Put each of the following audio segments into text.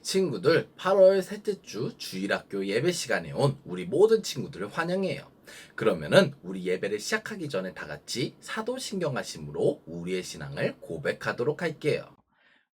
친구들, 8월 셋째 주 주일학교 예배 시간에 온 우리 모든 친구들을 환영해요. 그러면은 우리 예배를 시작하기 전에 다 같이 사도신경하심으로 우리의 신앙을 고백하도록 할게요.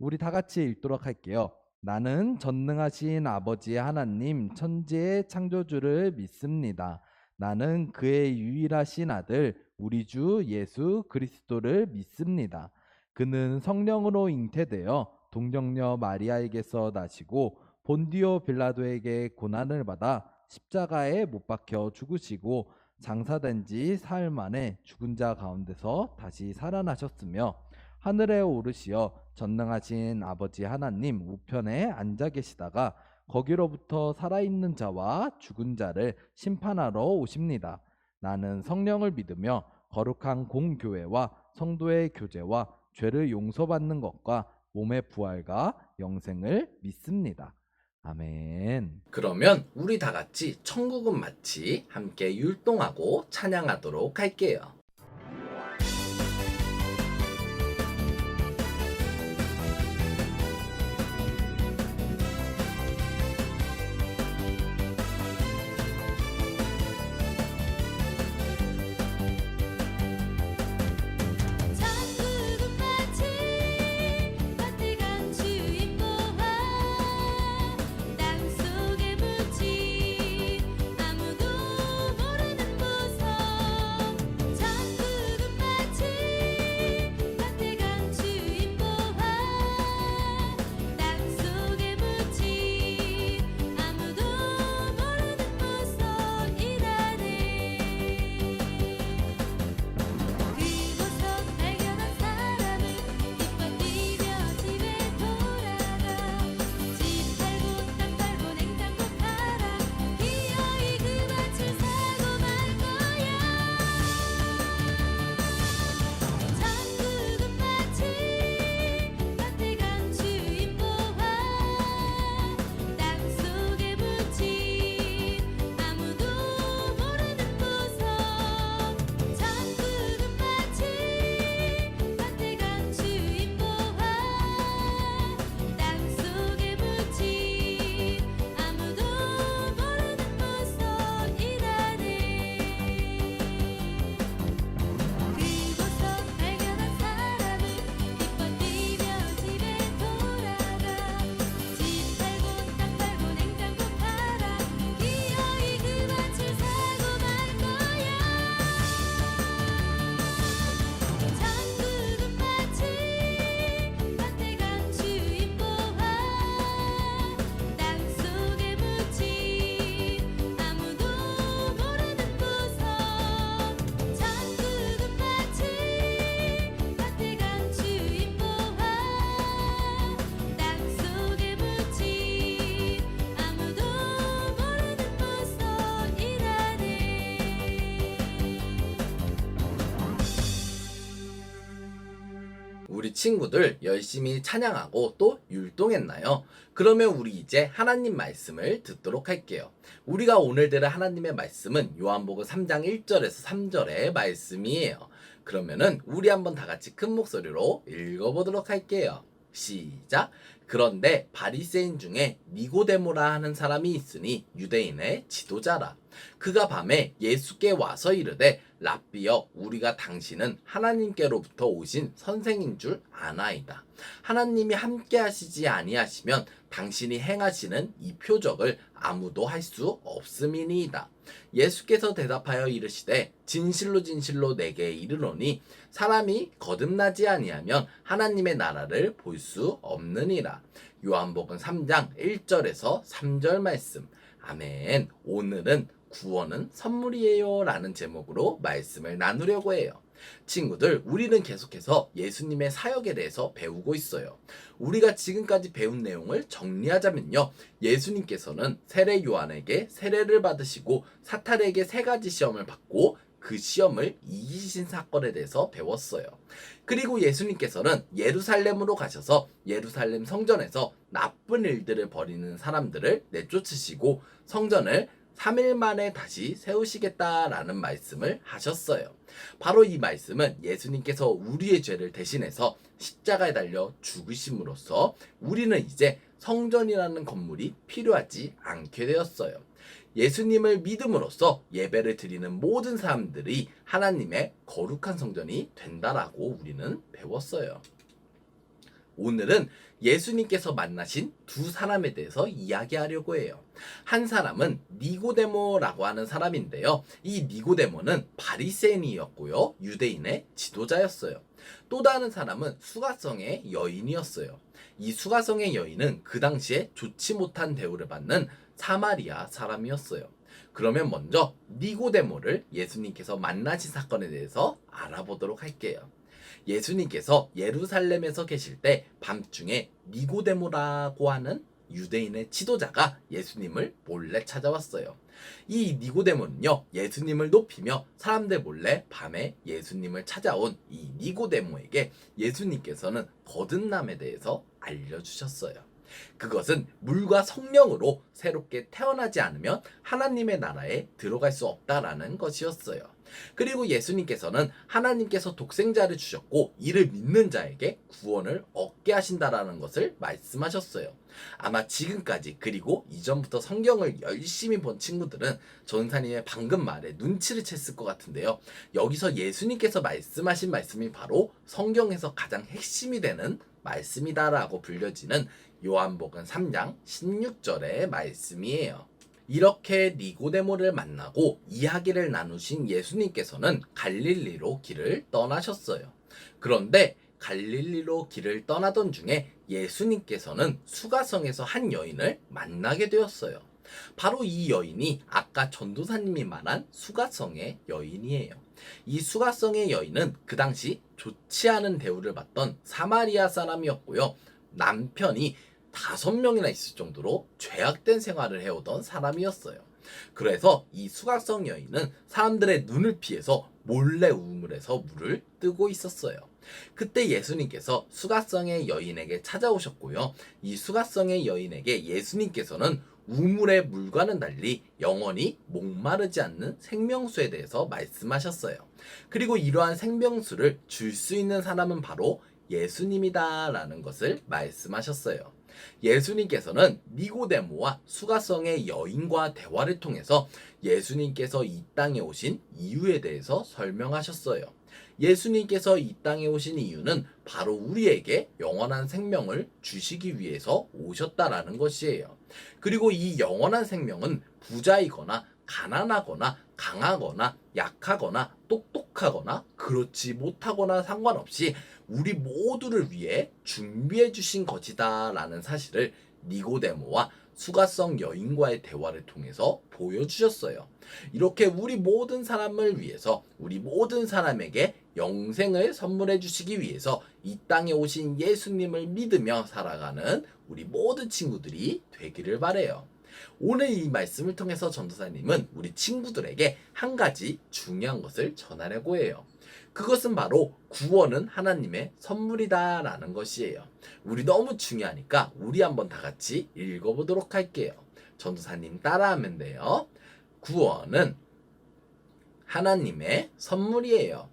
우리 다 같이 읽도록 할게요. 나는 전능하신 아버지 하나님 천지의 창조주를 믿습니다. 나는 그의 유일하신 아들 우리 주 예수 그리스도를 믿습니다. 그는 성령으로 잉태되어 동정녀 마리아에게서 나시고 본디오 빌라도에게 고난을 받아 십자가에 못 박혀 죽으시고 장사된 지 사흘 만에 죽은 자 가운데서 다시 살아나셨으며 하늘에 오르시어 전능하신 아버지 하나님 우편에 앉아 계시다가 거기로부터 살아있는 자와 죽은 자를 심판하러 오십니다. 나는 성령을 믿으며 거룩한 공교회와 성도의 교제와 죄를 용서받는 것과 몸의 부활과 영생을 믿습니다. 아멘. 그러면 우리 다 같이 천국은 마치 함께 율동하고 찬양하도록 할게요. 천국은 마치 따뜻한 주인 보화 땅속에 묻힌 아무도 모르는 보석 천국은 마치 따뜻한 주인 보화 땅속에 묻힌 아무도 모르는 보석이라네 그곳서 발견한 사람은 기뻐 뛰며 집에 돌아가 집 팔고 땅 팔고 냉장고 팔아 기어이 그 밭을 사고 말 거야 천국은 마치 따뜻한 주인 보화 땅속에 묻힌 아무도 모르는 보석 천국은 마치 따뜻한 주인 보화 땅속에 묻힌 아무도 모르는 보석이라네 그곳서 발견한 사람은 기뻐 뛰며 집에 돌아가 집 팔고 땅 팔고 냉장고 팔아 기어이 그 밭을 사고 말 거야 천국은 마치 따뜻한 주인 보화 땅속에 묻힌 아무도 모르는 보석 천국은 마치 따뜻한 주인 보화 땅속에 묻힌 아무도 모르는 보석이라네 우리 친구들 열심히 찬양하고 또 율동했나요? 그러면 우리 이제 하나님 말씀을 듣도록 할게요. 우리가 오늘 들을 하나님의 말씀은 요한복음 3장 1절에서 3절의 말씀이에요. 그러면은 우리 한번 다 같이 큰 목소리로 읽어보도록 할게요. 시작. 그런데 바리새인 중에 니고데모라 하는 사람이 있으니 유대인의 지도자라. 그가 밤에 예수께 와서 이르되 랍비여 우리가 당신은 하나님께로부터 오신 선생인 줄 아나이다. 하나님이 함께 하시지 아니하시면 당신이 행하시는 이 표적을 아무도 할 수 없음이니이다. 예수께서 대답하여 이르시되 진실로 진실로 내게 이르노니 사람이 거듭나지 아니하면 하나님의 나라를 볼 수 없느니라. 요한복음 3장 1절에서 3절 말씀. 아멘. 오늘은 구원은 선물이에요 라는 제목으로 말씀을 나누려고 해요. 친구들, 우리는 계속해서 예수님의 사역에 대해서 배우고 있어요. 우리가 지금까지 배운 내용을 정리하자면요. 예수님께서는 세례 요한에게 세례를 받으시고 사탄에게 3가지 시험을 받고 그 시험을 이기신 사건에 대해서 배웠어요. 그리고 예수님께서는 예루살렘으로 가셔서 예루살렘 성전에서 나쁜 일들을 벌이는 사람들을 내쫓으시고 성전을 3일 만에 다시 세우시겠다라는 말씀을 하셨어요. 바로 이 말씀은 예수님께서 우리의 죄를 대신해서 십자가에 달려 죽으심으로써 우리는 이제 성전이라는 건물이 필요하지 않게 되었어요. 예수님을 믿음으로써 예배를 드리는 모든 사람들이 하나님의 거룩한 성전이 된다라고 우리는 배웠어요. 오늘은 예수님께서 만나신 두 사람에 대해서 이야기하려고 해요. 한 사람은 니고데모라고 하는 사람인데요. 이 니고데모는 바리새인이었고요. 유대인의 지도자였어요. 또 다른 사람은 수가성의 여인이었어요. 이 수가성의 여인은 그 당시에 좋지 못한 대우를 받는 사마리아 사람이었어요. 그러면 먼저 니고데모를 예수님께서 만나신 사건에 대해서 알아보도록 할게요. 예수님께서 예루살렘에서 계실 때 밤중에 니고데모라고 하는 유대인의 지도자가 예수님을 몰래 찾아왔어요. 이 니고데모는요, 예수님을 높이며 사람들 몰래 밤에 예수님을 찾아온 이 니고데모에게 예수님께서는 거듭남에 대해서 알려주셨어요. 그것은 물과 성령으로 새롭게 태어나지 않으면 하나님의 나라에 들어갈 수 없다라는 것이었어요. 그리고 예수님께서는 하나님께서 독생자를 주셨고 이를 믿는 자에게 구원을 얻게 하신다라는 것을 말씀하셨어요. 아마 지금까지 그리고 이전부터 성경을 열심히 본 친구들은 전사님의 방금 말에 눈치를 챘을 것 같은데요. 여기서 예수님께서 말씀하신 말씀이 바로 성경에서 가장 핵심이 되는 말씀이다라고 불려지는 요한복음 3장 16절의 말씀이에요. 이렇게 니고데모를 만나고 이야기를 나누신 예수님께서는 갈릴리로 길을 떠나셨어요. 그런데 갈릴리로 길을 떠나던 중에 예수님께서는 수가성에서 한 여인을 만나게 되었어요. 바로 이 여인이 아까 전도사님이 말한 수가성의 여인이에요. 이 수가성의 여인은 그 당시 좋지 않은 대우를 받던 사마리아 사람이었고요. 남편이 5명이나 있을 정도로 죄악된 생활을 해오던 사람이었어요. 그래서 이 수가성 여인은 사람들의 눈을 피해서 몰래 우물에서 물을 뜨고 있었어요. 그때 예수님께서 수가성의 여인에게 찾아오셨고요. 이 수가성의 여인에게 예수님께서는 우물의 물과는 달리 영원히 목마르지 않는 생명수에 대해서 말씀하셨어요. 그리고 이러한 생명수를 줄 수 있는 사람은 바로 예수님이다라는 것을 말씀하셨어요. 예수님께서는 니고데모와 수가성의 여인과 대화를 통해서 예수님께서 이 땅에 오신 이유에 대해서 설명하셨어요. 예수님께서 이 땅에 오신 이유는 바로 우리에게 영원한 생명을 주시기 위해서 오셨다라는 것이에요. 그리고 이 영원한 생명은 부자이거나 가난하거나 강하거나 약하거나 똑똑하거나 그렇지 못하거나 상관없이 우리 모두를 위해 준비해 주신 것이다 라는 사실을 니고데모와 수가성 여인과의 대화를 통해서 보여주셨어요. 이렇게 우리 모든 사람을 위해서 우리 모든 사람에게 영생을 선물해 주시기 위해서 이 땅에 오신 예수님을 믿으며 살아가는 우리 모든 친구들이 되기를 바래요. 오늘 이 말씀을 통해서 전도사님은 우리 친구들에게 한 가지 중요한 것을 전하려고 해요. 그것은 바로 구원은 하나님의 선물이다 라는 것이에요. 우리 너무 중요하니까 우리 한번 다 같이 읽어보도록 할게요. 전도사님 따라하면 돼요. 구원은 하나님의 선물이에요.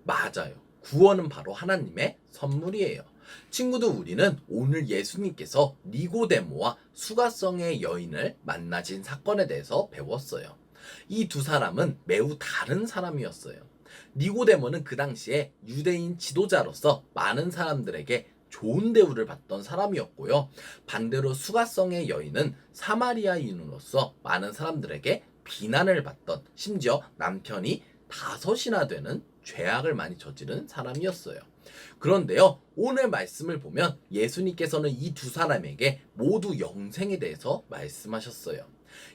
맞아요. 구원은 바로 하나님의 선물이에요. 친구들, 우리는 오늘 예수님께서 니고데모와 수가성의 여인을 만나신 사건에 대해서 배웠어요. 이 두 사람은 매우 다른 사람이었어요. 니고데모는 그 당시에 유대인 지도자로서 많은 사람들에게 좋은 대우를 받던 사람이었고요. 반대로 수가성의 여인은 사마리아인으로서 많은 사람들에게 비난을 받던, 심지어 남편이 5이나 되는 죄악을 많이 저지른 사람이었어요. 그런데요, 오늘 말씀을 보면 예수님께서는 이 두 사람에게 모두 영생에 대해서 말씀하셨어요.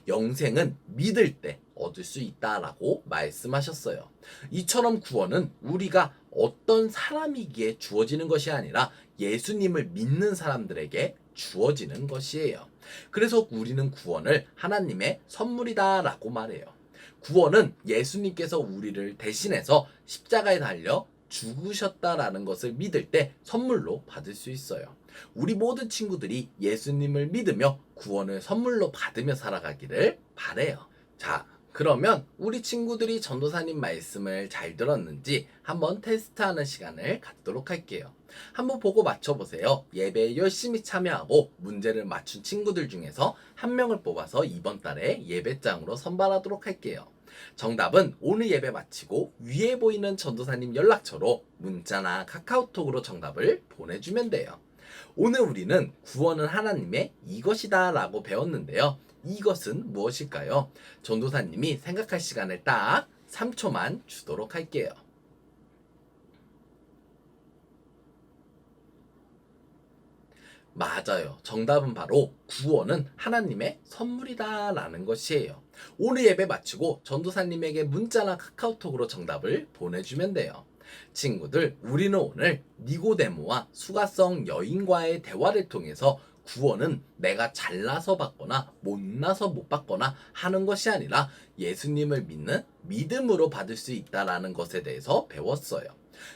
영생은 믿을 때 얻을 수 있다라고 말씀하셨어요. 이처럼 구원은 우리가 어떤 사람이기에 주어지는 것이 아니라 예수님을 믿는 사람들에게 주어지는 것이에요. 그래서 우리는 구원을 하나님의 선물이다라고 말해요. 구원은 예수님께서 우리를 대신해서 십자가에 달려 죽으셨다라는 것을 믿을 때 선물로 받을 수 있어요. 우리 모든 친구들이 예수님을 믿으며 구원을 선물로 받으며 살아가기를 바래요. 자, 그러면 우리 친구들이 전도사님 말씀을 잘 들었는지 한번 테스트하는 시간을 갖도록 할게요. 한번 보고 맞춰보세요. 예배에 열심히 참여하고 문제를 맞춘 친구들 중에서 한 명을 뽑아서 이번 달에 예배장으로 선발하도록 할게요. 정답은 오늘 예배 마치고 위에 보이는 전도사님 연락처로 문자나 카카오톡으로 정답을 보내주면 돼요. 오늘 우리는 구원은 하나님의 이것이다 라고 배웠는데요. 이것은 무엇일까요? 전도사님이 생각할 시간을 딱 3초만 주도록 할게요. 맞아요. 정답은 바로 구원은 하나님의 선물이다 라는 것이에요. 오늘 예배 마치고 전도사님에게 문자나 카카오톡으로 정답을 보내주면 돼요. 친구들, 우리는 오늘 니고데모와 수가성 여인과의 대화를 통해서 구원은 내가 잘나서 받거나 못나서 못 받거나 하는 것이 아니라 예수님을 믿는 믿음으로 받을 수 있다라는 것에 대해서 배웠어요.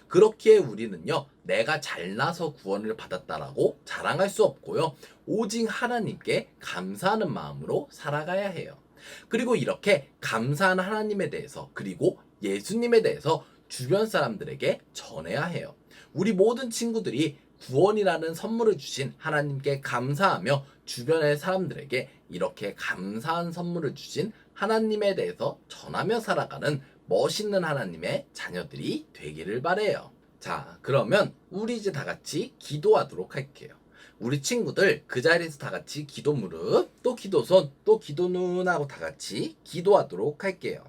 그렇기에 우리는요, 내가 잘나서 구원을 받았다라고 자랑할 수 없고요, 오직 하나님께 감사하는 마음으로 살아가야 해요. 그리고 이렇게 감사하는 하나님에 대해서, 그리고 예수님에 대해서 주변 사람들에게 전해야 해요. 우리 모든 친구들이 구원이라는 선물을 주신 하나님께 감사하며 주변의 사람들에게 이렇게 감사한 선물을 주신 하나님에 대해서 전하며 살아가는 멋있는 하나님의 자녀들이 되기를 바래요. 자, 그러면 우리 이제 다 같이 기도하도록 할게요. 우리 친구들 그 자리에서 다 같이 기도 무릎, 또 기도 손, 또 기도 눈 하고 다 같이 기도하도록 할게요.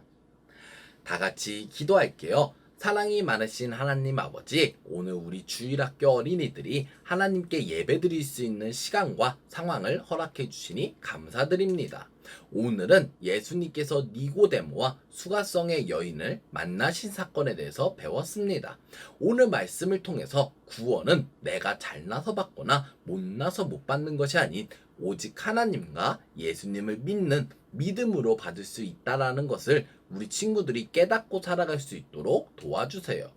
다 같이 기도할게요. 사랑이 많으신 하나님 아버지, 오늘 우리 주일학교 어린이들이 하나님께 예배드릴 수 있는 시간과 상황을 허락해 주시니 감사드립니다. 오늘은 예수님께서 니고데모와 수가성의 여인을 만나신 사건에 대해서 배웠습니다. 오늘 말씀을 통해서 구원은 내가 잘나서 받거나 못나서 못 받는 것이 아닌 오직 하나님과 예수님을 믿는 믿음으로 받을 수 있다라는 것을 우리 친구들이 깨닫고 살아갈 수 있도록 도와주세요.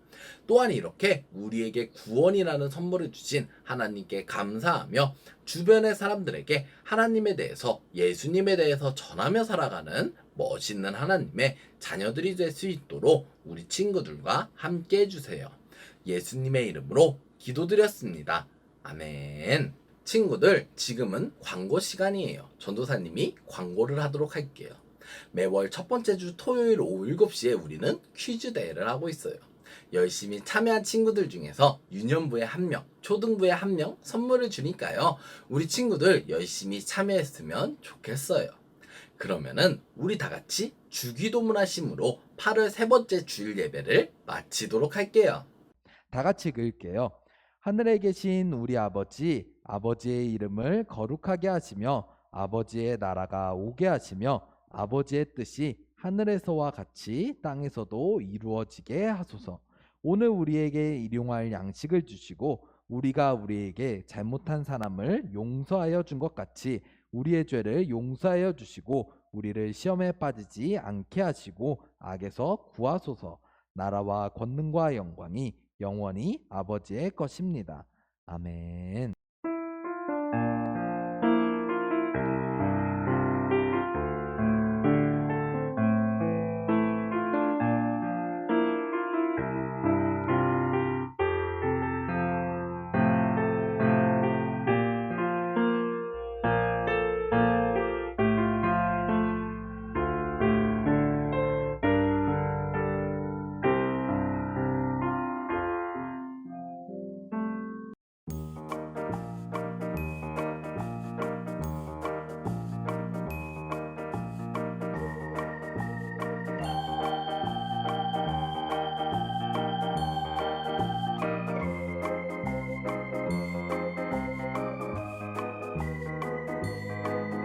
또한 이렇게 우리에게 구원이라는 선물을 주신 하나님께 감사하며 주변의 사람들에게 하나님에 대해서, 예수님에 대해서 전하며 살아가는 멋있는 하나님의 자녀들이 될 수 있도록 우리 친구들과 함께 해주세요. 예수님의 이름으로 기도드렸습니다. 아멘. 친구들, 지금은 광고 시간이에요. 전도사님이 광고를 하도록 할게요. 매월 첫 번째 주 토요일 오후 7시에 우리는 퀴즈 대회를 하고 있어요. 열심히 참여한 친구들 중에서 유년부에 1명, 초등부에 1명 선물을 주니까요. 우리 친구들 열심히 참여했으면 좋겠어요. 그러면은 우리 다 같이 주기도문 하심으로 8월 세 번째 주일 예배를 마치도록 할게요. 다 같이 읽을게요. 하늘에 계신 우리 아버지, 아버지의 이름을 거룩하게 하시며 아버지의 나라가 오게 하시며 아버지의 뜻이 하늘에서와 같이 땅에서도 이루어지게 하소서. 오늘 우리에게 일용할 양식을 주시고 우리가 우리에게 잘못한 사람을 용서하여 준 것 같이 우리의 죄를 용서하여 주시고 우리를 시험에 빠지지 않게 하시고 악에서 구하소서. 나라와 권능과 영광이 영원히 아버지의 것입니다. 아멘.